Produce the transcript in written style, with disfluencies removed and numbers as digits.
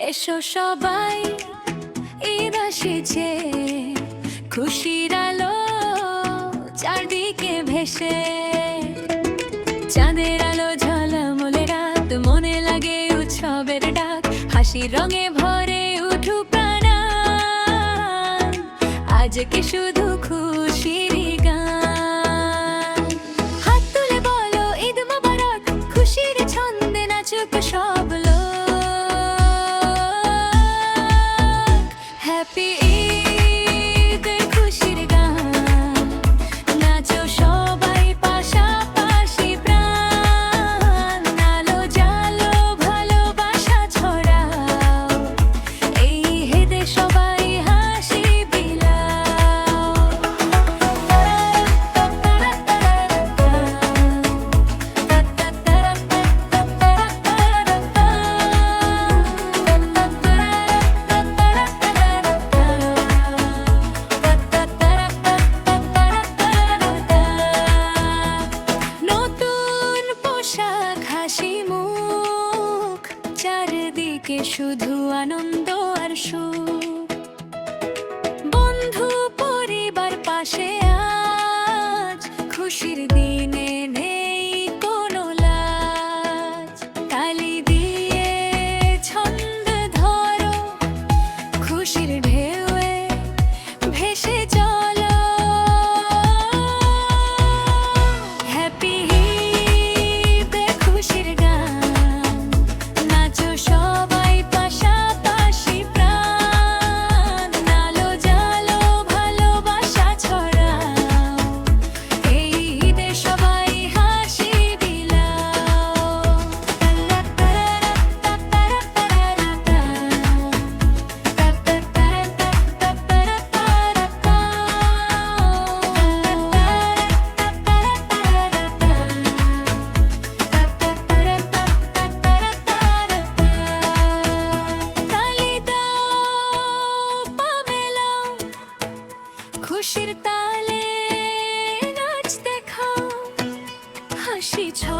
এসো সবাই, ঈদ আসিছে, খুশির আলো চারদিকে ভেসে। চাঁদের আলো ঝলমলে রাত, মনে লাগে উৎসবের ডাক, হাসির রঙে ভরে উঠু প্রাণ। আজকে শুধু খুশির গান। হাত তুলে বলো ঈদ মোবারক, খুশির ছন্দে নাচুক সব লোক। হ্যাপি ঈদ, খুশির গান, নাচো সবাই পাশাপাশি প্রাণ। আলো জালো ভালোবাসা ছড়াও, এই ঈদে সবাই হাসি বিলাও। নতুন পোশাক, হাসি মুখ, চারদিকে শুধু আনন্দ আর সুখ। বন্ধু পরিবার পাশে আজ, খুশির দিনে নেই কোনো লাজ। তালি দিয়ে ছন্দ ধরো, খুশির ঢেউয়ে ভেসে চলো। হ্যাপি ঈদ, খুশির গান, নাচো সবাই পাশাপাশি প্রাণ। আলো জালো ভালোবাসা ছড়াও, এই ঈদে সবাই হাসি বিলাও। তালি দাও, পা মেলাও, খুশির তালে নাচ দেখাও, হাসি ছড়াও।